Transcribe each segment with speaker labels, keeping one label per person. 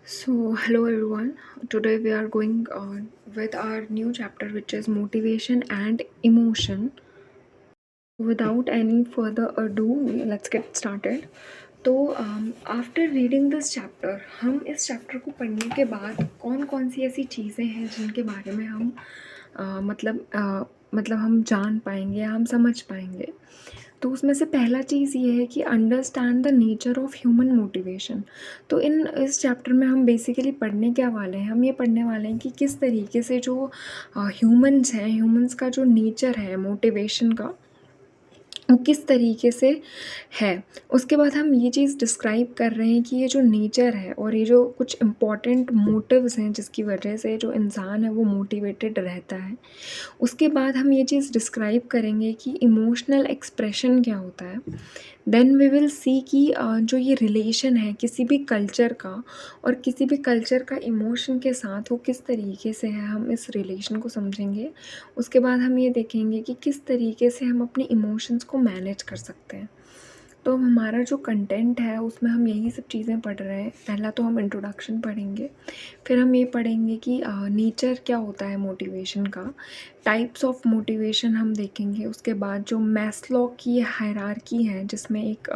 Speaker 1: So, hello everyone. Today we are going on with our new chapter, which is motivation and emotion. Without any further ado, let's get started. तो after reading this chapter, हम इस chapter को पढ़ने के बाद कौन कौन सी ऐसी चीज़ें हैं जिनके बारे में हम मतलब हम जान पाएंगे या हम समझ पाएंगे। तो उसमें से पहला चीज़ ये है कि understand the nature of human motivation. तो इस चैप्टर में हम बेसिकली पढ़ने क्या वाले हैं, हम ये पढ़ने वाले हैं कि किस तरीके से जो ह्यूमंस हैं, ह्यूमंस का जो नेचर है मोटिवेशन का, वो किस तरीके से है। उसके बाद हम ये चीज़ डिस्क्राइब कर रहे हैं कि ये जो नेचर है और ये जो कुछ इम्पॉर्टेंट मोटिव्स हैं जिसकी वजह से जो इंसान है वो मोटिवेटेड रहता है। उसके बाद हम ये चीज़ डिस्क्राइब करेंगे कि इमोशनल एक्सप्रेशन क्या होता है। देन वी विल सी कि जो ये रिलेशन है किसी भी कल्चर का और किसी भी कल्चर का इमोशन के साथ, वो किस तरीके से है, हम इस रिलेशन को समझेंगे। उसके बाद हम ये देखेंगे कि किस तरीके से हम अपने इमोशंस को मैनेज कर सकते हैं। तो हमारा जो कंटेंट है उसमें हम यही सब चीज़ें पढ़ रहे हैं। पहला तो हम इंट्रोडक्शन पढ़ेंगे, फिर हम ये पढ़ेंगे कि नेचर क्या होता है मोटिवेशन का, टाइप्स ऑफ मोटिवेशन हम देखेंगे। उसके बाद जो मैस्लो की हायरार्की है जिसमें एक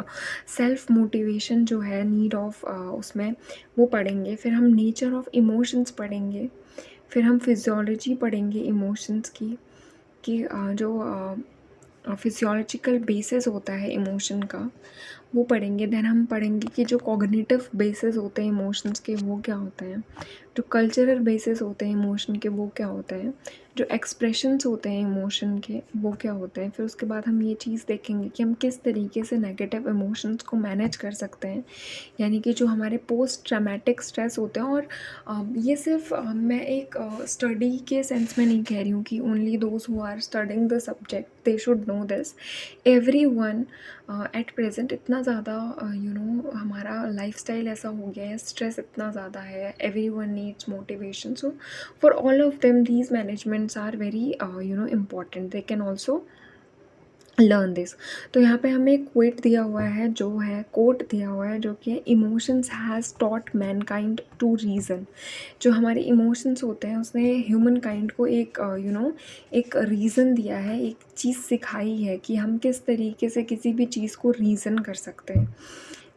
Speaker 1: सेल्फ मोटिवेशन जो है, नीड ऑफ, उसमें वो पढ़ेंगे। फिर हम नेचर ऑफ इमोशंस पढ़ेंगे। फिर हम फिजियोलॉजी पढ़ेंगे इमोशंस की, कि जो फिजियोलॉजिकल बेसिस होता है इमोशन का, वो पढ़ेंगे। देन हम पढ़ेंगे कि जो कॉग्निटिव बेसिस होते हैं इमोशंस के, वो क्या होते हैं। जो कल्चरल बेसिस होते हैं इमोशन के, वो क्या होते हैं। जो एक्सप्रेशंस होते हैं इमोशन के, वो क्या होते हैं। फिर उसके बाद हम ये चीज़ देखेंगे कि हम किस तरीके से नेगेटिव इमोशंस को मैनेज कर सकते हैं, यानी कि जो हमारे पोस्ट ट्रॉमेटिक स्ट्रेस होते हैं। और ये सिर्फ मैं एक स्टडी के सेंस में नहीं कह रही हूँ कि only those who are studying the subject they should know this. Everyone at present इतना ज़्यादा हमारा लाइफस्टाइल ऐसा हो गया है, स्ट्रेस इतना ज़्यादा है, everyone needs motivation. So for all of them these managements are very important, they can also learn this. तो यहाँ पे हमें क्वेट दिया हुआ है, जो है कोट दिया हुआ है, जो कि emotions has taught mankind to reason. जो हमारे इमोशंस होते हैं उसने ह्यूमन काइंड को एक एक रीज़न दिया है, एक चीज़ सिखाई है कि हम किस तरीके से किसी भी चीज़ को रीज़न कर सकते हैं।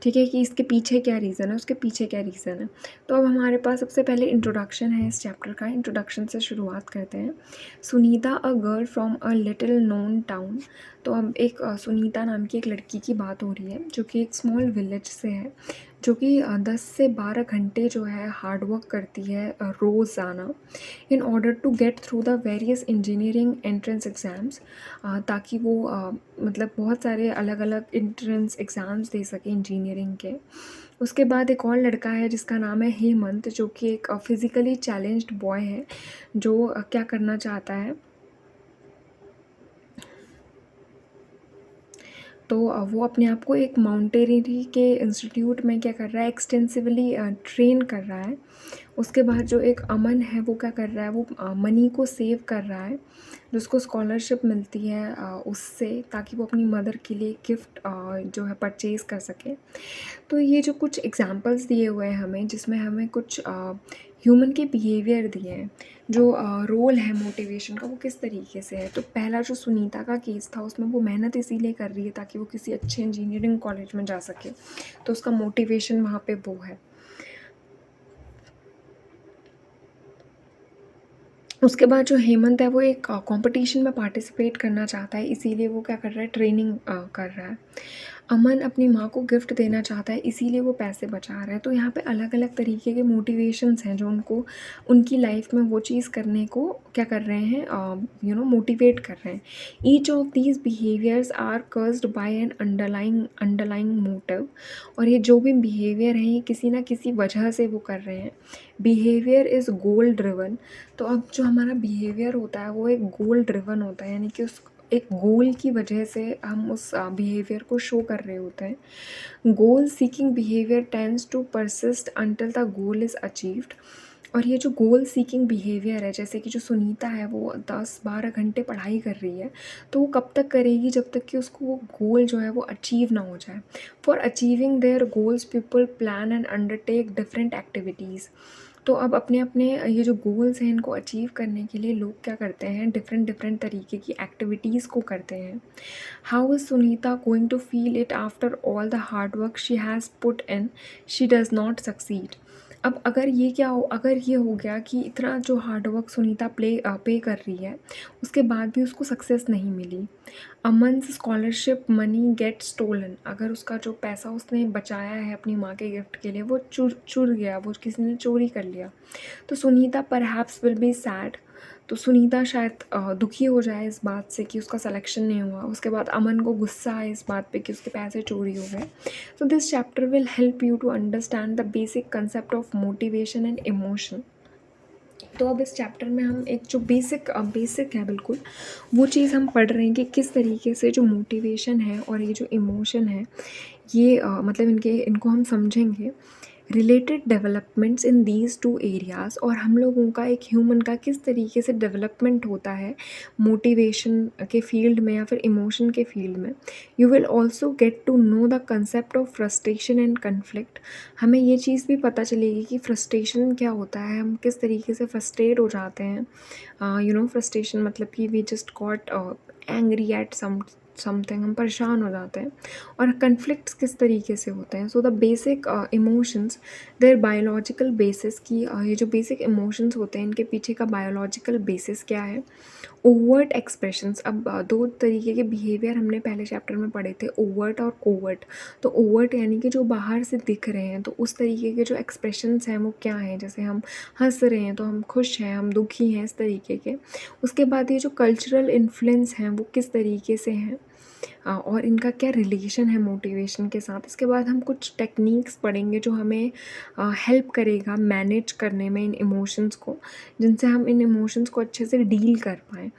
Speaker 1: ठीक है, कि इसके पीछे क्या रीज़न है, उसके पीछे क्या रीज़न है। तो अब हमारे पास सबसे पहले इंट्रोडक्शन है इस चैप्टर का। इंट्रोडक्शन से शुरुआत करते हैं। Sunita, a girl from a little known town. तो अब एक सुनीता नाम की एक लड़की की बात हो रही है जो कि एक स्मॉल विलेज से है, जो कि 10 से 12 घंटे जो है हार्ड वर्क करती है रोज़ाना, in order to get through the various engineering entrance exams, ताकि वो मतलब बहुत सारे अलग अलग एंट्रेंस एग्ज़ाम्स दे सके इंजीनियरिंग के। उसके बाद एक और लड़का है जिसका नाम है हेमंत, जो कि एक फिज़िकली चैलेंज्ड बॉय है, जो क्या करना चाहता है। तो वो अपने आप को एक माउंटेनियरिंग के इंस्टीट्यूट में क्या कर रहा है, एक्सटेंसिवली ट्रेन कर रहा है। उसके बाद जो एक अमन है वो क्या कर रहा है, वो मनी को सेव कर रहा है, जो उसको स्कॉलरशिप मिलती है उससे, ताकि वो अपनी मदर के लिए गिफ्ट जो है परचेज़ कर सके। तो ये जो कुछ एग्जांपल्स दिए हुए हैं हमें, जिसमें हमें कुछ ह्यूमन के बिहेवियर दिए हैं, जो रोल है मोटिवेशन का वो किस तरीके से है। तो पहला जो सुनीता का केस था, उसमें वो मेहनत इसीलिए कर रही है ताकि वो किसी अच्छे इंजीनियरिंग कॉलेज में जा सके, तो उसका मोटिवेशन वहाँ पे वो है। उसके बाद जो हेमंत है वो एक कंपटीशन में पार्टिसिपेट करना चाहता है, इसीलिए वो क्या कर रहा है, ट्रेनिंग कर रहा है। अमन अपनी माँ को गिफ्ट देना चाहता है, इसीलिए वो पैसे बचा रहा है। तो यहाँ पे अलग अलग तरीके के मोटिवेशंस हैं जो उनको उनकी लाइफ में वो चीज़ करने को क्या कर रहे हैं, मोटिवेट कर रहे हैं। Each of these behaviours are caused by an underlying motive. और ये जो भी बिहेवियर हैं ये किसी ना किसी वजह से वो कर रहे हैं। Behaviour is goal driven. तो अब जो हमारा बिहेवियर होता है वो एक गोल ड्रिवन होता है, यानी कि उस एक गोल की वजह से हम उस बिहेवियर को शो कर रहे होते हैं। Goal seeking behaviour tends to persist until the goal is achieved. और ये जो गोल सीकिंग बिहेवियर है, जैसे कि जो सुनीता है वो 10-12 घंटे पढ़ाई कर रही है, तो वो कब तक करेगी जब तक कि उसको वो गोल जो है वो अचीव ना हो जाए। For achieving their goals people plan and undertake different activities. तो अब अपने-अपने ये जो गोल्स हैं इनको अचीव करने के लिए लोग क्या करते हैं, डिफरेंट डिफरेंट तरीके की एक्टिविटीज़ को करते हैं। How is Sunita going to feel it after all the hard work she has put in, she does not succeed. अब अगर ये हो गया कि इतना जो हार्ड वर्क सुनीता पे कर रही है, उसके बाद भी उसको सक्सेस नहीं मिली। अमन्स स्कॉलरशिप मनी गेट स्टोलन, अगर उसका जो पैसा उसने बचाया है अपनी माँ के गिफ्ट के लिए वो चुर चुर गया, वो किसी ने चोरी कर लिया, तो Sunita perhaps will be sad. तो सुनीता शायद दुखी हो जाए इस बात से कि उसका सिलेक्शन नहीं हुआ। उसके बाद अमन को गुस्सा है इस बात पे कि उसके पैसे चोरी हो गए। So this chapter will help you to understand the basic concept of motivation and emotion. तो अब इस चैप्टर में हम एक जो बेसिक है बिल्कुल, वो चीज़ हम पढ़ रहे हैं कि किस तरीके से जो मोटिवेशन है और ये जो इमोशन है, ये मतलब इनको हम समझेंगे। Related developments in these two areas, और हम लोगों का एक ह्यूमन का किस तरीके से डेवलपमेंट होता है मोटिवेशन के फील्ड में या फिर इमोशन के फील्ड में। You will also get to know the concept of frustration and conflict. हमें ये चीज़ भी पता चलेगी कि फ्रस्ट्रेशन क्या होता है, हम किस तरीके से फ्रस्ट्रेट हो जाते हैं। फ्रस्ट्रेशन मतलब कि we just got angry at something, हम परेशान हो जाते हैं। और कन्फ्लिक्ट्स किस तरीके से होते हैं। So the basic emotions, their biological basis की ये जो बेसिक इमोशंस होते हैं इनके पीछे का बायोलॉजिकल बेसिस क्या है। ओवर्ट एक्सप्रेशंस, अब दो तरीके के बिहेवियर हमने पहले चैप्टर में पढ़े थे, ओवर्ट और कोवर्ट। तो ओवर्ट यानी कि जो बाहर से दिख रहे हैं, तो उस तरीके के जो एक्सप्रेशंस हैं वो क्या हैं, जैसे हम हंस रहे हैं तो हम खुश हैं, हम दुखी हैं, इस तरीके के। उसके बाद ये जो कल्चरल इन्फ्लुएंस हैं वो किस तरीके से हैं, और इनका क्या रिलेशन है मोटिवेशन के साथ। इसके बाद हम कुछ टेक्निक्स पढ़ेंगे जो हमें हेल्प करेगा मैनेज करने में इन इमोशंस को, जिनसे हम इन इमोशंस को अच्छे से डील कर पाएँ।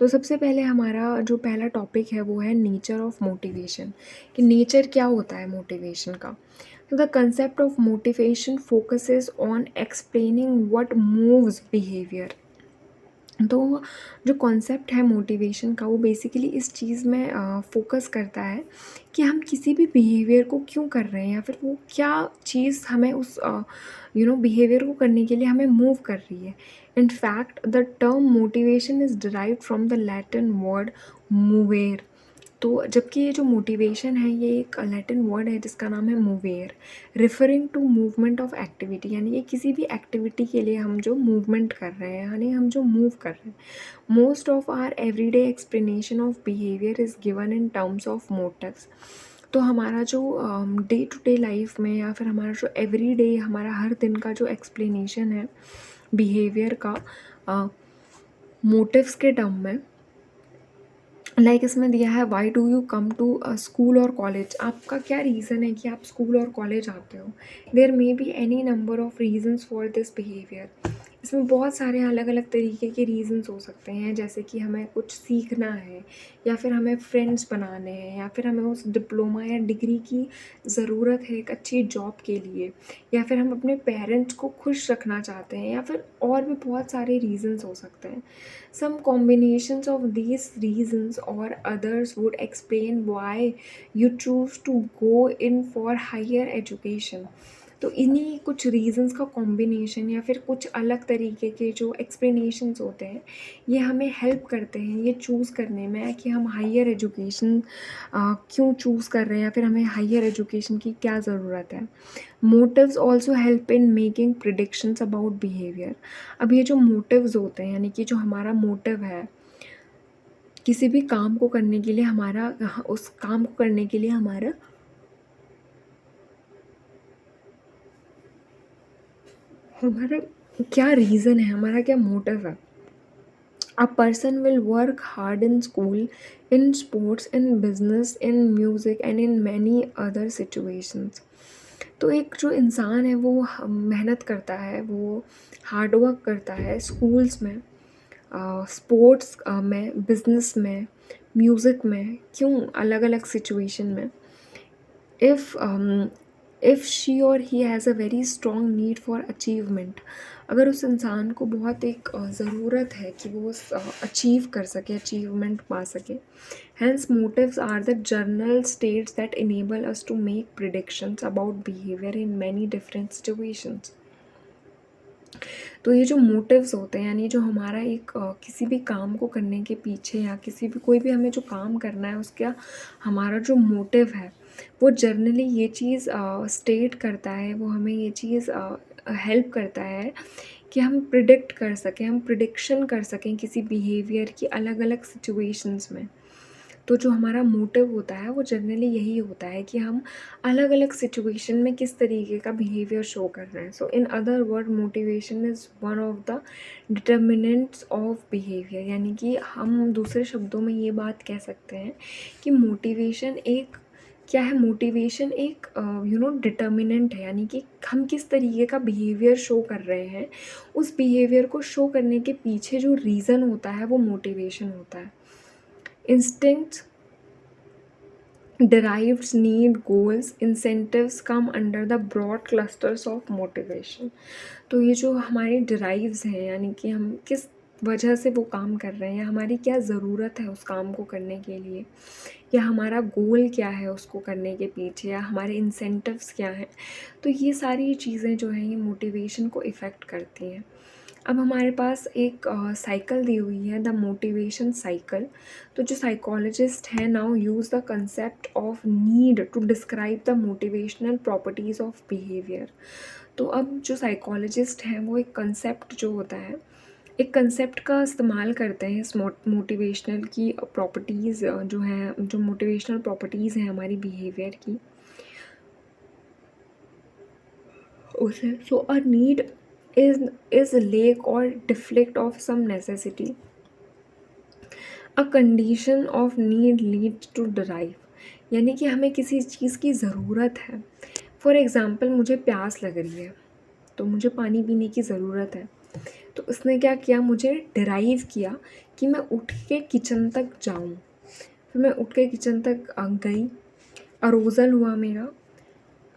Speaker 1: तो सबसे पहले हमारा जो पहला टॉपिक है वो है नेचर ऑफ मोटिवेशन, कि नेचर क्या होता है मोटिवेशन का। तो the concept of motivation focuses on explaining what moves behaviour. तो जो कॉन्सेप्ट है मोटिवेशन का वो बेसिकली इस चीज़ में फ़ोकस करता है कि हम किसी भी बिहेवियर को क्यों कर रहे हैं, या फिर वो क्या चीज़ हमें उस बिहेवियर को करने के लिए हमें मूव कर रही है। In fact the term motivation is derived from the Latin word movere. तो जबकि ये जो मोटिवेशन है ये एक लैटिन वर्ड है जिसका नाम है movere, referring to movement of activity, यानी कि किसी भी एक्टिविटी के लिए हम जो मूवमेंट कर रहे हैं, यानी हम जो मूव कर रहे हैं। Most of our everyday explanation of behaviour is given in terms of motives. तो हमारा जो डे टू डे लाइफ में या फिर हमारा जो एवरी डे, हमारा हर दिन का जो एक्सप्लेनेशन है बिहेवियर का मोटिव्स के टर्म में, लाइक इसमें दिया है why do you come to school और कॉलेज, आपका क्या रीज़न है कि आप स्कूल और कॉलेज आते हो। There may be any number of reasons for this behaviour. इसमें बहुत सारे अलग अलग तरीके के रीजन्स हो सकते हैं, जैसे कि हमें कुछ सीखना है, या फिर हमें फ्रेंड्स बनाने हैं, या फिर हमें उस डिप्लोमा या डिग्री की ज़रूरत है एक अच्छी जॉब के लिए, या फिर हम अपने पेरेंट्स को खुश रखना चाहते हैं, या फिर और भी बहुत सारे रीजन्स हो सकते हैं। Some combinations of these reasons or others would explain why you choose to go in for higher education. तो इन्हीं कुछ रीजंस का कॉम्बिनेशन या फिर कुछ अलग तरीके के जो एक्सप्लेनेशंस होते हैं, ये हमें हेल्प करते हैं ये चूज़ करने में कि हम हायर एजुकेशन क्यों चूज़ कर रहे हैं, या फिर हमें हायर एजुकेशन की क्या ज़रूरत है। Motives also help in making predictions about behaviour. अब ये जो मोटिव्स होते हैं, यानी कि जो हमारा मोटिव है किसी भी काम को करने के लिए, उस काम को करने के लिए हमारा क्या रीज़न है, हमारा क्या मोटिव है। A person will work hard in school, in sports, in business, in music and in many other situations. तो एक जो इंसान है वो मेहनत करता है, वो हार्ड वर्क करता है स्कूल्स में, स्पोर्ट्स में, बिजनेस में, म्यूज़िक में, क्यों अलग अलग सिचुएशन में। इफ़ इफ़ शी और he has a very strong need for achievement, अगर उस इंसान को बहुत एक ज़रूरत है कि वो अचीव कर सके, अचीवमेंट पा सके। Hence, motives are the journal states that enable us to make predictions about behavior in many different situations. तो ये जो मोटिव्स होते हैं, यानी जो हमारा एक किसी भी काम को करने के पीछे या किसी भी कोई भी हमें जो काम करना है उसका हमारा जो मोटिव है, वो जनरली ये चीज़ स्टेट करता है, वो हमें ये चीज़ हेल्प करता है कि हम प्रिडिक्ट कर सकें, हम प्रिडिक्शन कर सकें किसी बिहेवियर की अलग अलग सिचुएशंस में। तो जो हमारा मोटिव होता है वो जनरली यही होता है कि हम अलग अलग सिचुएशन में किस तरीके का बिहेवियर शो कर रहे हैं। So in other word, motivation is one of the determinants of behaviour, यानी कि हम दूसरे शब्दों में ये बात कह सकते हैं कि मोटिवेशन एक क्या है, मोटिवेशन एक डिटर्मिनेंट है, यानी कि हम किस तरीके का बिहेवियर शो कर रहे हैं, उस बिहेवियर को शो करने के पीछे जो रीज़न होता है वो मोटिवेशन होता है। Instincts, derived need, goals, incentives come under the broad clusters of motivation. तो ये जो हमारे derives हैं, यानी कि हम किस वजह से वो काम कर रहे हैं, हमारी क्या ज़रूरत है उस काम को करने के लिए, या हमारा गोल क्या है उसको करने के पीछे, या हमारे इंसेंटिव्स क्या हैं, तो ये सारी चीज़ें जो हैं ये मोटिवेशन को इफ़ेक्ट करती हैं। अब हमारे पास एक साइकिल दी हुई है, द मोटिवेशन साइकिल। तो जो साइकोलॉजिस्ट हैं now use the concept of need to describe the motivational properties of behaviour. तो अब जो साइकोलॉजिस्ट हैं वो एक कंसेप्ट जो होता है, एक कंसेप्ट का इस्तेमाल करते हैं इस मोटिवेशनल की प्रॉपर्टीज़ जो हैं, जो मोटिवेशनल प्रॉपर्टीज़ हैं हमारी बिहेवियर की, उसे so a need is lack or deflect of some necessity. A condition of need leads to derive, यानी कि हमें किसी चीज़ की ज़रूरत है। फॉर एग्ज़ाम्पल, मुझे प्यास लग रही है तो मुझे पानी पीने की ज़रूरत है, तो उसने क्या किया, मुझे डिराइव किया कि मैं उठ के किचन तक जाऊँ। फिर मैं उठ के किचन तक गई, अरोज़ल हुआ मेरा।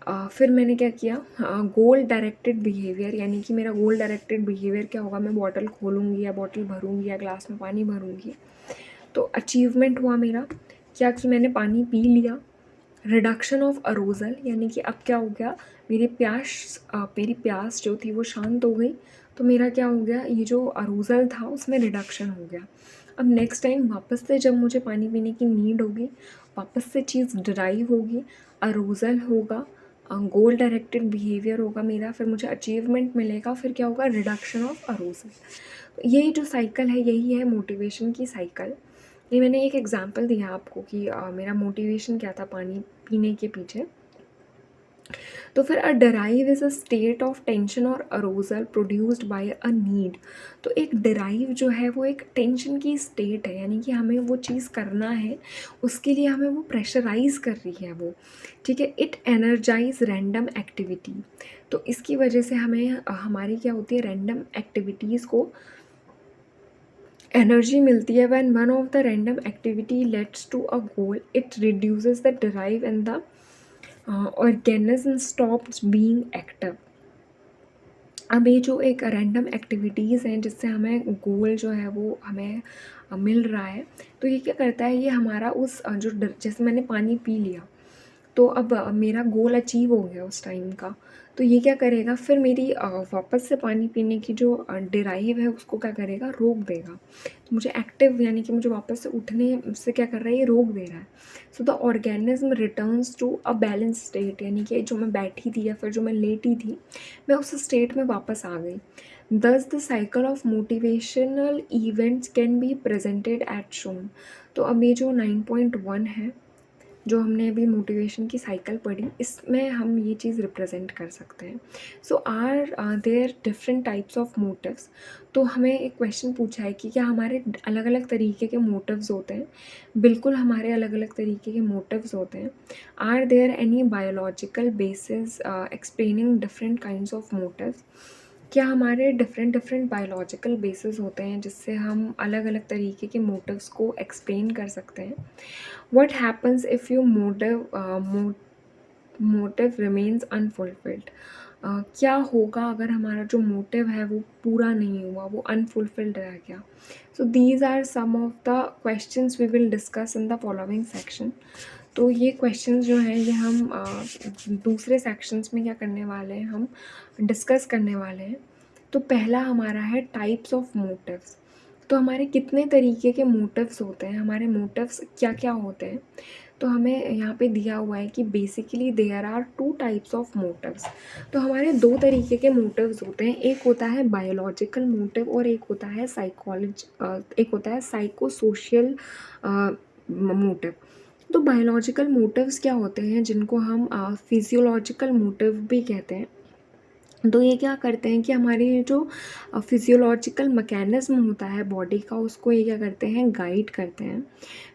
Speaker 1: फिर मैंने क्या किया, गोल डायरेक्टेड बिहेवियर, यानी कि मेरा गोल डायरेक्टेड बिहेवियर क्या होगा, मैं बॉटल खोलूँगी या बॉटल भरूँगी या ग्लास में पानी भरूँगी। तो अचीवमेंट हुआ मेरा क्या कि मैंने पानी पी लिया। रिडक्शन ऑफ अरोज़ल, यानी कि अब क्या हो गया, मेरी प्यास जो थी वो शांत हो गई। तो मेरा क्या हो गया, ये जो अरोज़ल था उसमें रिडक्शन हो गया। अब नेक्स्ट टाइम वापस से जब मुझे पानी पीने की नीड होगी, वापस से चीज़ ड्राइव होगी, अरोज़ल होगा, गोल डायरेक्टेड बिहेवियर होगा मेरा, फिर मुझे अचीवमेंट मिलेगा, फिर क्या होगा, रिडक्शन ऑफ अरोज़ल। यही जो साइकिल है यही है मोटिवेशन की साइकिल। ये मैंने एक एग्जांपल दिया आपको कि मेरा मोटिवेशन क्या था पानी पीने के पीछे। तो फिर a drive is a state of tension और arousal produced by a need. तो एक डिराइव जो है वो एक टेंशन की स्टेट है, यानी कि हमें वो चीज़ करना है, उसके लिए हमें वो प्रेशराइज़ कर रही है वो, ठीक है। इट एनर्जाइज रैंडम एक्टिविटी, तो इसकी वजह से हमें हमारी क्या होती है, रैंडम एक्टिविटीज़ को एनर्जी मिलती है। When one of the random activity leads to a goal, it reduces the drive and the organism stops being active. अब ये जो एक रैंडम एक्टिविटीज़ हैं जिससे हमें गोल जो है वो हमें मिल रहा है, तो ये क्या करता है, ये हमारा उस जैसे मैंने पानी पी लिया, तो अब मेरा गोल अचीव हो गया उस टाइम का। तो ये क्या करेगा, फिर मेरी वापस से पानी पीने की जो डिराइव है उसको क्या करेगा, रोक देगा। तो मुझे एक्टिव, यानी कि मुझे वापस से उठने से क्या कर रहा है, ये रोक दे रहा है। So the organism returns to a balance state, यानी कि जो मैं बैठी थी या फिर जो मैं लेटी थी, मैं उस स्टेट में वापस आ गई। Thus the cycle of motivational events can be presented as shown. तो अब ये जो 9.1 है, जो हमने अभी मोटिवेशन की साइकिल पढ़ी, इसमें हम ये चीज़ रिप्रेजेंट कर सकते हैं। So are there different types of motives. तो हमें एक क्वेश्चन पूछा है कि क्या हमारे अलग अलग तरीके के मोटिव्स होते हैं। बिल्कुल हमारे अलग अलग तरीके के मोटिव्स होते हैं। Are there any biological basis explaining different kinds of motives. क्या हमारे डिफरेंट डिफरेंट बायोलॉजिकल बेसिस होते हैं जिससे हम अलग अलग तरीके के मोटिव्स को एक्सप्लेन कर सकते हैं। What happens if you motive remains unfulfilled. क्या होगा अगर हमारा जो मोटिव है वो पूरा नहीं हुआ, वो अनफुलफिल्ड रह गया? So these are some of the questions we will discuss in the following section. तो ये क्वेश्चंस जो हैं ये हम दूसरे सेक्शंस में क्या करने वाले हैं, हम डिस्कस करने वाले हैं। तो पहला हमारा है टाइप्स ऑफ मोटिव्स। तो हमारे कितने तरीके के मोटिव्स होते हैं, हमारे मोटिव्स क्या क्या होते हैं? तो हमें यहाँ पे दिया हुआ है कि basically there are two types of motives. तो हमारे दो तरीके के मोटिव्स होते हैं, एक होता है बायोलॉजिकल मोटिव और एक होता है एक होता है साइको सोशल मोटिव। तो बायोलॉजिकल मोटिव्स क्या होते हैं, जिनको हम फिजियोलॉजिकल मोटिव भी कहते हैं। तो ये क्या करते हैं कि हमारे ये जो फिजियोलॉजिकल मैकेनिज्म होता है बॉडी का, उसको ये क्या करते हैं, गाइड करते हैं।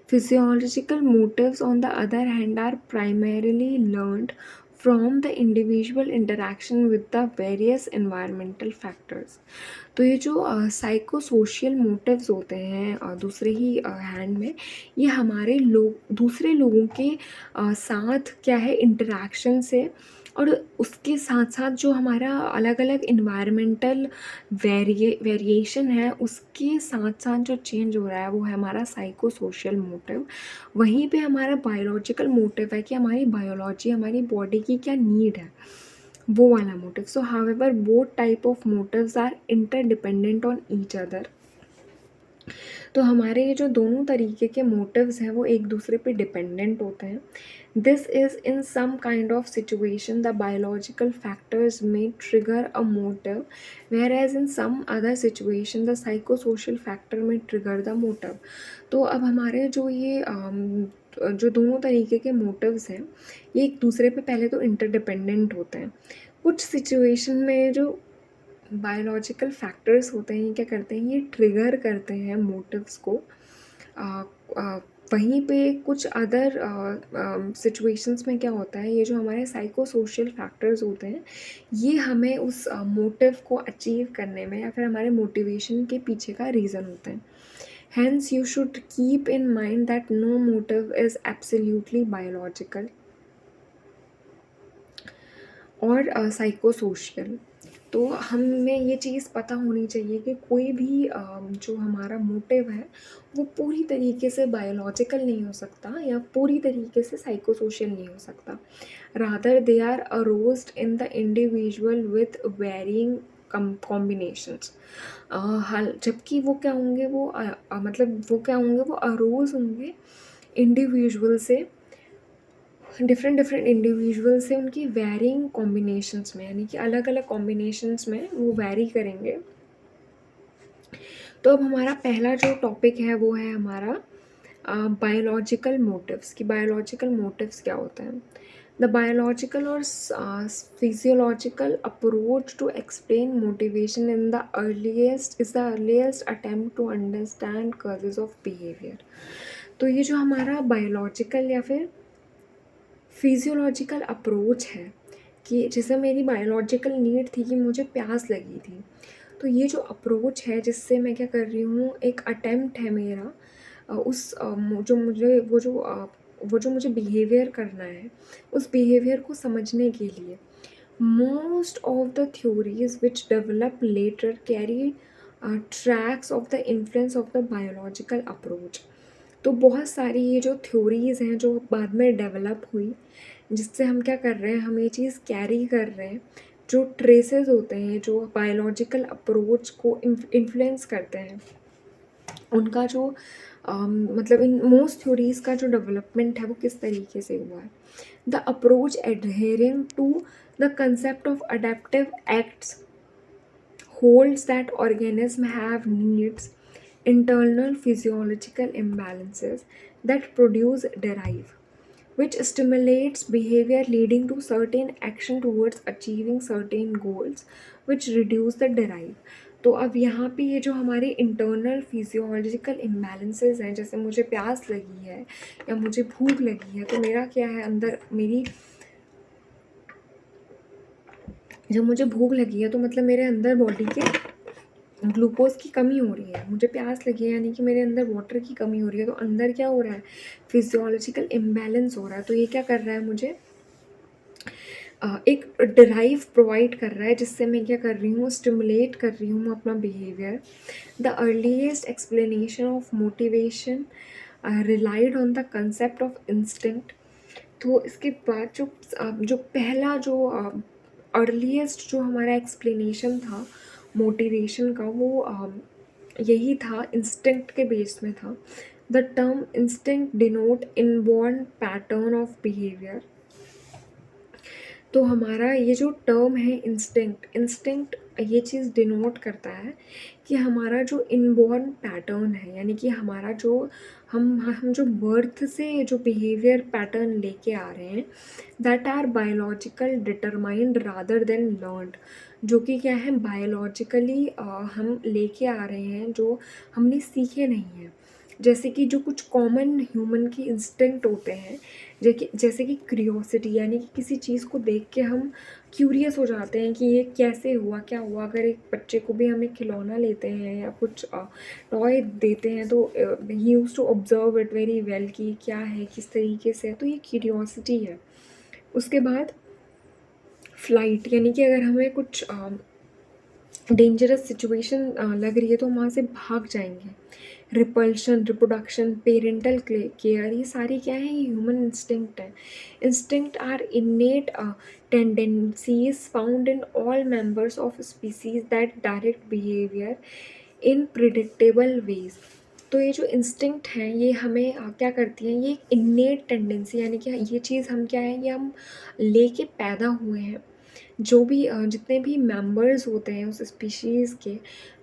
Speaker 1: Physiological motives on the other hand are primarily learned from the individual interaction with the various environmental factors. तो ये जो साइको सोशल मोटिव्स होते हैं दूसरे ही हैंड में, ये हमारे लोग दूसरे लोगों के साथ क्या है, इंटरेक्शन से, और उसके साथ साथ जो हमारा अलग अलग इन्वायरमेंटल वेरिएशन है, उसके साथ साथ जो चेंज हो रहा है वो है हमारा साइको सोशल मोटिव। वहीं पे हमारा बायोलॉजिकल मोटिव है कि हमारी बायोलॉजी, हमारी बॉडी की क्या नीड है, वो वाला motive. So however both type of motives are interdependent on each other. तो हमारे ये जो दोनों तरीके के मोटिव्स हैं वो एक दूसरे पे डिपेंडेंट होते हैं। This is in some kind of situation the biological factors may trigger a motive, whereas in some other situation the psycho social factor may trigger the motive. तो अब हमारे जो ये जो दोनों तरीके के मोटिव्स हैं, ये एक दूसरे पे पहले तो इंटरडिपेंडेंट होते हैं। कुछ सिचुएशन में जो बायोलॉजिकल फैक्टर्स होते हैं, ये क्या करते हैं, ये ट्रिगर करते हैं मोटिव्स को। आ, आ, वहीं पे कुछ अदर सिचुएशंस में क्या होता है, ये जो हमारे साइको सोशल फैक्टर्स होते हैं, ये हमें उस मोटिव को अचीव करने में या फिर हमारे मोटिवेशन के पीछे का रीज़न होते हैं। Hence, you should keep in mind that no motive is absolutely biological और साइकोसोशल। तो हमें ये चीज़ पता होनी चाहिए कि कोई भी जो हमारा मोटिव है वो पूरी तरीके से बायोलॉजिकल नहीं हो सकता या पूरी तरीके से साइकोसोशल नहीं हो सकता। Rather they are aroused in the individual with varying combinations. हाल जबकि वो क्या होंगे, वो मतलब वो क्या होंगे, वो अरोज होंगे इंडिविजुअल से, डिफरेंट डिफरेंट इंडिविजुअल से, उनकी वेरिंग कॉम्बिनेशंस में, यानी कि अलग अलग कॉम्बिनेशंस में वो वेरी करेंगे। तो अब हमारा पहला जो टॉपिक है वो है हमारा बायोलॉजिकल मोटिव्स। की बायोलॉजिकल मोटिव्स क्या होते हैं? द बायोलॉजिकल और physiological approach to explain motivation in the earliest is the earliest attempt to understand causes of behaviour. तो ये जो हमारा बायोलॉजिकल या फिर फिजियोलॉजिकल अप्रोच है, कि जैसे मेरी बायोलॉजिकल नीड थी कि मुझे प्यास लगी थी, तो ये जो अप्रोच है जिससे मैं क्या कर रही हूँ, एक अटेम्प्ट है मेरा जो मुझे वो जो मुझे बिहेवियर करना है, उस बिहेवियर को समझने के लिए। Most of the theories which develop later carry tracks of the influence of the biological approach. तो बहुत सारी ये जो थ्योरीज़ हैं जो बाद में डेवलप हुई, जिससे हम क्या कर रहे हैं, हम ये चीज़ कैरी कर रहे हैं, जो ट्रेसेस होते हैं जो बायोलॉजिकल अप्रोच को इन्फ्लुएंस करते हैं, उनका जो मतलब इन मोस्ट थ्योरीज़ का जो डेवलपमेंट है वो किस तरीके से हुआ है। The approach adhering to the concept of adaptive acts holds that organisms have needs, internal physiological imbalances that produce derive, which stimulates behavior leading to certain action towards achieving certain goals, which reduce the derive। तो अब यहाँ पे ये जो हमारे internal physiological imbalances हैं, जैसे मुझे प्यास लगी है या मुझे भूख लगी है, तो मेरा क्या है, अंदर मेरी, जब मुझे भूख लगी है तो मतलब मेरे अंदर बॉडी के ग्लूकोज की कमी हो रही है, मुझे प्यास लगी है यानी कि मेरे अंदर वाटर की कमी हो रही है, तो अंदर क्या हो रहा है, फिजियोलॉजिकल इम्बैलेंस हो रहा है। तो ये क्या कर रहा है, मुझे एक ड्राइव प्रोवाइड कर रहा है, जिससे मैं क्या कर रही हूँ, स्टिमुलेट कर रही हूँ अपना behaviour. The earliest explanation of motivation relied on the concept of instinct. तो इसके बाद जो पहला जो अर्लीस्ट जो हमारा एक्सप्लेनेशन था मोटिवेशन का, वो यही था, इंस्टिंक्ट के बेस में था। The term instinct denote inborn pattern of behaviour. तो हमारा ये जो टर्म है इंस्टिंक्ट, इंस्टिंक्ट ये चीज़ डिनोट करता है कि हमारा जो इनबॉर्न पैटर्न है, यानी कि हमारा जो हम जो बर्थ से जो बिहेवियर पैटर्न लेके आ रहे हैं, that are biological determined rather than learned. जो कि क्या है, बायोलॉजिकली हम लेके आ रहे हैं, जो हमने सीखे नहीं हैं। जैसे कि जो कुछ कॉमन ह्यूमन की इंस्टिंक्ट होते हैं, जैसे कि क्यूरियोसिटी, यानी कि किसी चीज़ को देख के हम क्यूरियस हो जाते हैं कि ये कैसे हुआ, क्या हुआ। अगर एक बच्चे को भी हम एक खिलौना लेते हैं या कुछ टॉय देते हैं, तो he use to observe it very well कि क्या है, किस तरीके से है। तो ये क्यूरियोसिटी है। उसके बाद फ्लाइट, यानी कि अगर हमें कुछ डेंजरस सिचुएशन लग रही है तो हम वहाँ से भाग जाएंगे। रिपल्शन, रिप्रोडक्शन, पेरेंटल केयर, ये सारी क्या है, ये ह्यूमन इंस्टिंक्ट है। Instinct are innate tendencies found in all members of species that direct behaviour in predictable ways. तो ये जो इंस्टिंक्ट हैं, ये हमें क्या करती हैं, ये इनेट टेंडेंसी, यानी कि ये चीज़ हम क्या है, ये हम लेके पैदा हुए हैं। जो भी जितने भी मेंबर्स होते हैं उस स्पीशीज़ के,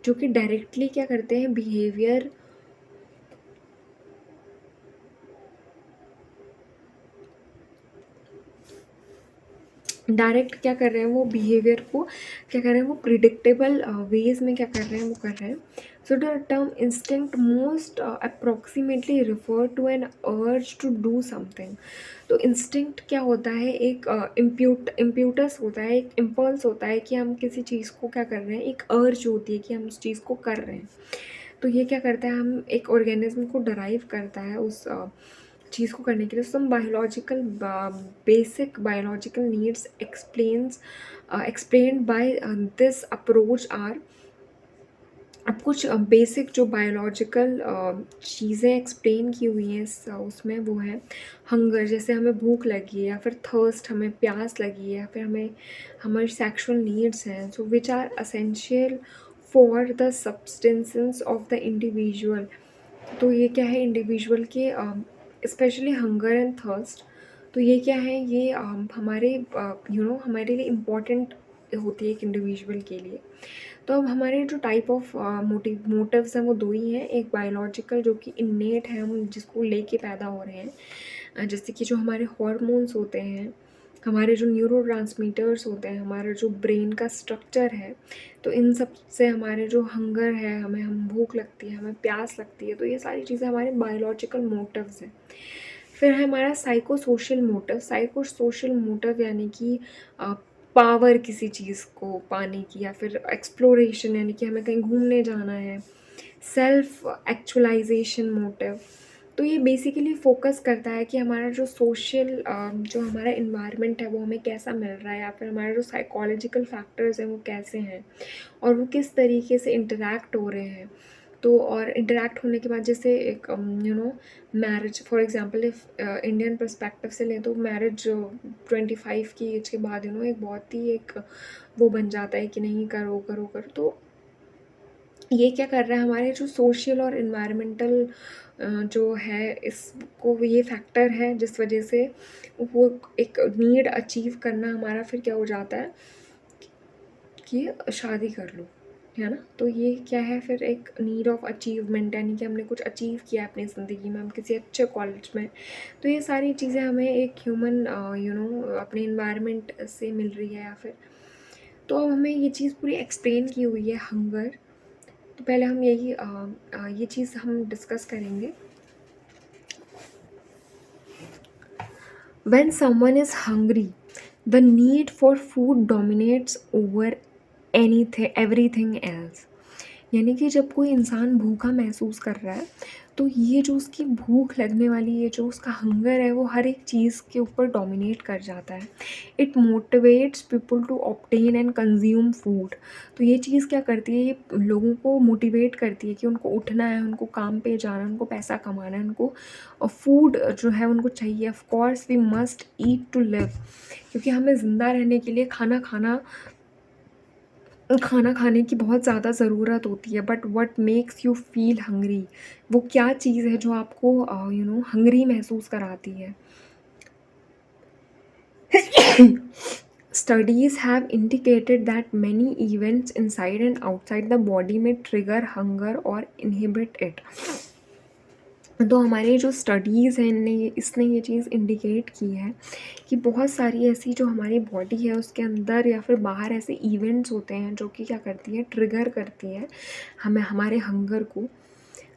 Speaker 1: जो कि डायरेक्टली क्या करते हैं, बिहेवियर डायरेक्ट क्या कर रहे हैं, वो बिहेवियर को क्या कर रहे हैं, वो प्रिडिक्टेबल वेज में क्या कर रहे हैं, वो कर रहे हैं। So the term instinct most approximately refer to an urge to do something. तो इंस्टिंक्ट क्या होता है, एक इम्प्यूटस होता है, एक इम्पल्स होता है कि हम किसी चीज़ को क्या कर रहे हैं, एक अर्ज होती है कि हम उस चीज़ को कर रहे हैं। तो ये क्या करता है, हम एक ऑर्गेनिज्म को डराइव करता है उस चीज़ को करने के लिए। Some biological basic biological needs explained by this approach are. अब कुछ बेसिक जो बायोलॉजिकल चीज़ें एक्सप्लेन की हुई हैं उसमें, वो है हंगर, जैसे हमें भूख लगी है, या फिर थर्स्ट, हमें प्यास लगी है, या फिर हमें हमारी सेक्सुअल नीड्स हैं, so which are essential for the substances of the individual. तो ये क्या है, इंडिविजुअल के स्पेशली हंगर एंड थर्स्ट। तो ये क्या है, ये हमारे हमारे लिए इम्पॉर्टेंट होती है एक इंडिविजुअल के लिए। तो अब हमारे जो टाइप ऑफ मोटिव्स हैं, वो दो ही हैं। एक बायोलॉजिकल, जो कि इन्नेट है, हम जिसको लेके पैदा हो रहे हैं, जैसे कि जो हमारे हॉर्मोन्स होते हैं, हमारे जो न्यूरोट्रांसमीटर्स होते हैं, हमारा जो ब्रेन का स्ट्रक्चर है। तो इन सब से हमारे जो हंगर है, हम भूख लगती है, हमें प्यास लगती है, तो ये सारी चीज़ें हमारे बायोलॉजिकल मोटिव्स हैं। फिर है हमारा साइको सोशल मोटिव, यानी कि पावर किसी चीज़ को पाने की, या फिर एक्सप्लोरेशन, यानी कि हमें कहीं घूमने जाना है। सेल्फ एक्चुअलाइजेशन मोटिव, तो ये बेसिकली फोकस करता है कि हमारा जो सोशल जो हमारा इन्वायरमेंट है, वो हमें कैसा मिल रहा है, या फिर हमारे जो साइकोलॉजिकल फैक्टर्स हैं, वो कैसे हैं, और वो किस तरीके से इंटरैक्ट हो रहे हैं। तो और इंटरैक्ट होने के बाद, जैसे एक marriage, for example if Indian perspective से लें, तो मैरिज 25 की एज के बाद एक बहुत ही एक वो बन जाता है कि नहीं, करो करो करो। तो ये क्या कर रहा है, हमारे जो सोशल और इन्वायरमेंटल जो है, इसको ये फैक्टर है जिस वजह से वो एक नीड अचीव करना हमारा फिर क्या हो जाता है कि शादी कर लो, है ना। तो ये क्या है, फिर एक नीड ऑफ अचीवमेंट, यानी कि हमने कुछ अचीव किया है अपनी ज़िंदगी में, हम किसी अच्छे कॉलेज में। तो ये सारी चीज़ें हमें एक ह्यूमन अपने इन्वायरमेंट से मिल रही है, या फिर तो अब हमें ये चीज़ पूरी एक्सप्लेन की हुई है, हंगर। तो पहले हम ये चीज़ हम डिस्कस करेंगे। When someone is hungry, the need for food dominates over everything else। यानी कि जब कोई इंसान भूखा महसूस कर रहा है, तो ये जो उसकी भूख लगने वाली, ये जो उसका हंगर है, वो हर एक चीज़ के ऊपर डोमिनेट कर जाता है। It motivates people to obtain and consume food. तो ये चीज़ क्या करती है, ये लोगों को मोटिवेट करती है कि उनको उठना है, उनको काम पे जाना है, उनको पैसा कमाना है, उनको फूड जो है उनको चाहिए। Of course we must eat to live, क्योंकि हमें ज़िंदा रहने के लिए खाना खाने की बहुत ज़्यादा ज़रूरत होती है। But what makes you feel hungry, वो क्या चीज़ है जो आपको हंग्री महसूस कराती है। Studies have indicated that many events inside and outside the body may trigger hunger or inhibit it. तो हमारे जो स्टडीज़ हैं इसने ये चीज़ इंडिकेट की है कि बहुत सारी ऐसी जो हमारी बॉडी है उसके अंदर या फिर बाहर ऐसे इवेंट्स होते हैं जो कि क्या करती है, ट्रिगर करती है हमें, हमारे हंगर को।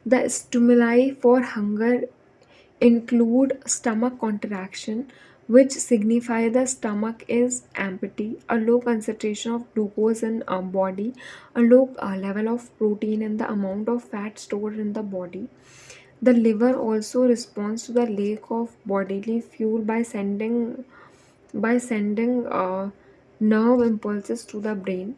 Speaker 1: The stimuli for hunger include stomach contraction, which signify the stomach is empty, a low concentration of glucose in body, a low level of protein, and the amount of fat stored in the body. The liver also responds to the lack of bodily fuel by sending nerve impulses to the brain.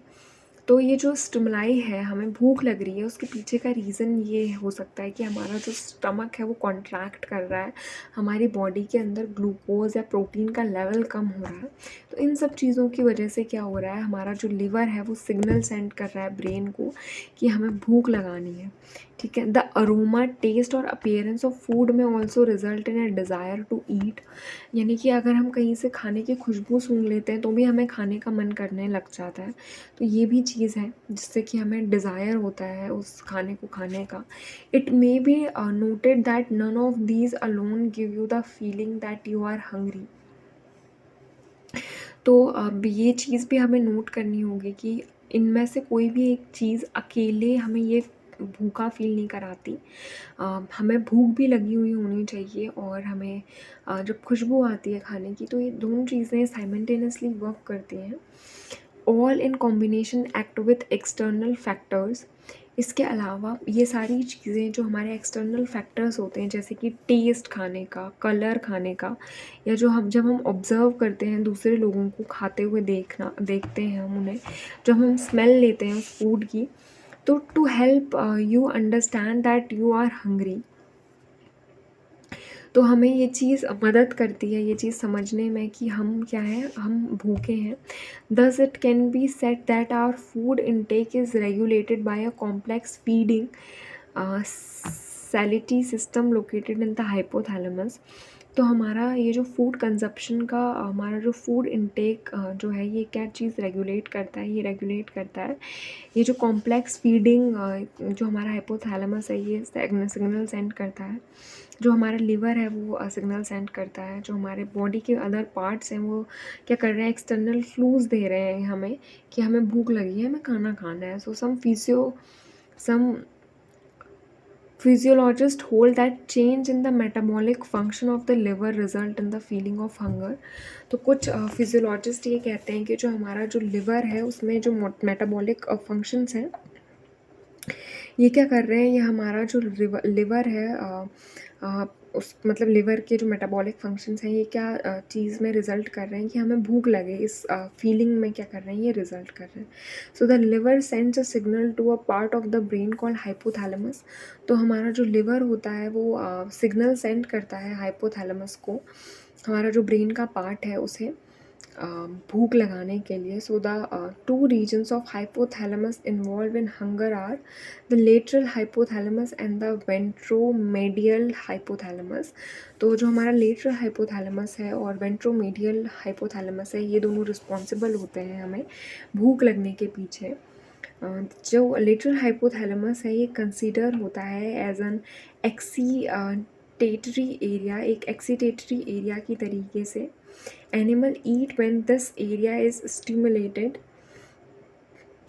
Speaker 1: तो ये जो stimuli है, हमें भूख लग रही है, उसके पीछे का रीज़न ये हो सकता है कि हमारा जो स्टमक है वो कॉन्ट्रैक्ट कर रहा है, हमारी बॉडी के अंदर ग्लूकोज़ या प्रोटीन का लेवल कम हो रहा है। तो इन सब चीज़ों की वजह से क्या हो रहा है, हमारा जो लिवर है वो सिग्नल सेंड कर रहा है ब्रेन को कि हमें भूख लगानी है। ठीक है। द अरोमा, टेस्ट और अपीयरेंस ऑफ फूड में also result in a desire to eat. यानी कि अगर हम कहीं से खाने की खुशबू सूंघ लेते हैं तो भी हमें खाने का मन करने लग जाता है। तो ये भी चीज़ है जिससे कि हमें डिज़ायर होता है उस खाने को खाने का। It may be noted that none of these alone give you the feeling that you are hungry. तो अब ये चीज़ भी हमें नोट करनी होगी कि इनमें से कोई भी एक चीज़ अकेले हमें ये भूखा फ़ील नहीं कराती। हमें भूख भी लगी हुई होनी चाहिए और हमें जब खुशबू आती है खाने की, तो ये दोनों चीज़ें साइमल्टेनियसली वर्क करती हैं। All in combination act with external factors. इसके अलावा ये सारी चीज़ें जो हमारे एक्सटर्नल फैक्टर्स होते हैं, जैसे कि टेस्ट खाने का, कलर खाने का, या जो हम जब हम ऑब्ज़र्व करते हैं दूसरे लोगों को खाते हुए देखते हैं हम उन्हें, जब हम स्मेल लेते हैं उस फूड की, तो to help you understand that you are hungry. तो हमें ये चीज़ मदद करती है ये चीज़ समझने में कि हम क्या हैं, हम भूखे हैं। Thus it can be said that our food intake is regulated by a complex feeding satiety system located in the hypothalamus. तो हमारा ये जो फूड कंजप्शन का हमारा जो फूड इनटेक जो है, ये क्या चीज़ रेगुलेट करता है, ये रेगुलेट करता है ये जो कॉम्प्लेक्स फीडिंग जो हमारा हाइपोथैलेमस है, ये सिग्नल सेंड करता है। जो हमारा लिवर है वो सिग्नल सेंड करता है। जो हमारे बॉडी के अदर पार्ट्स हैं वो क्या कर रहे हैं, एक्सटर्नल क्लूज़ दे रहे हैं हमें कि हमें भूख लगी है, हमें खाना खाना है। सो some physiologists hold that change in the metabolic function of the liver result in the feeling of hunger. तो कुछ फिजियोलॉजिस्ट ये कहते हैं कि जो हमारा जो लिवर है उसमें जो मेटाबॉलिक फंक्शंस हैं, ये क्या कर रहे हैं, ये हमारा जो लिवर है उस मतलब लिवर के जो मेटाबॉलिक फंक्शंस हैं, ये क्या चीज़ में रिज़ल्ट कर रहे हैं कि हमें भूख लगे, इस फीलिंग में क्या कर रहे हैं, ये रिज़ल्ट कर रहे हैं। So the liver sends a signal to a part of the brain called hypothalamus. तो हमारा जो लिवर होता है वो सिग्नल सेंड करता है हाइपोथैलेमस को, हमारा जो ब्रेन का पार्ट है उसे भूख लगाने के लिए। So the two regions of hypothalamus involve in hunger are the lateral hypothalamus and the ventromedial hypothalamus. तो जो हमारा लेटरल हाइपोथैलेमस है और वेंट्रोमेडियल हाइपोथैलेमस है, ये दोनों रिस्पॉन्सिबल होते हैं हमें भूख लगने के पीछे। जो लेटरल हाइपोथैलेमस है, ये कंसीडर होता है एज एन एक्सीटेटरी एरिया, एक एक्सीटेटरी एरिया की तरीके से। Animal eat when this area is stimulated.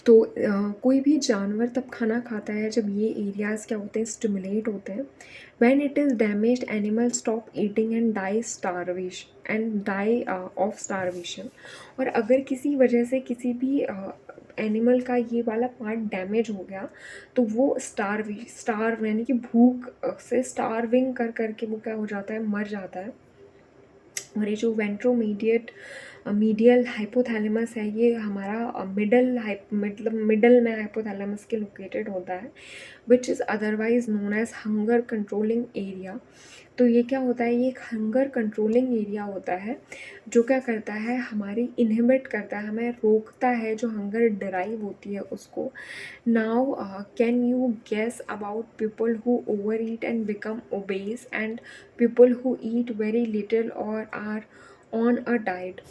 Speaker 1: तो कोई भी जानवर तब खाना खाता है जब ये एरियाज़ क्या होते हैं, स्टिमुलेट होते हैं। When it is damaged animal stop eating and die of starvation. और अगर किसी वजह से किसी भी एनिमल का ये वाला पार्ट डैमेज हो गया, तो वो स्टार्व यानी कि भूख से स्टार्विंग कर के वो क्या हो जाता है, मर जाता है। और ये जो वेंट्रोमीडिएट मीडियल हाइपोथैलेमस है, ये हमारा मतलब मिडल में हाइपोथैलेमस के लोकेटेड होता है, which is otherwise known as hunger controlling area. तो ये क्या होता है, ये एक हंगर कंट्रोलिंग एरिया होता है जो क्या करता है, हमारी इनहिबिट करता है, हमें रोकता है जो हंगर डराइव होती है उसको। Now can you guess about people who over eat and become obese and people who eat very little or are on a diet.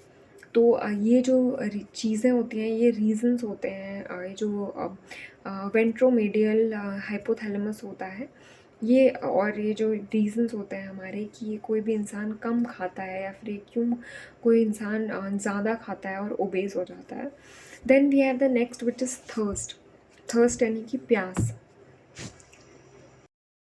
Speaker 1: तो ये जो चीज़ें होती हैं, ये रीजंस होते हैं, ये जो वेंट्रोमीडियल हाइपोथैलेमस होता है ये, और ये जो रीजंस होते हैं हमारे कि ये कोई भी इंसान कम खाता है या फिर क्यों कोई इंसान ज़्यादा खाता है और ओबेस हो जाता है। Then we have the next which is thirst. Thirst यानी कि प्यास।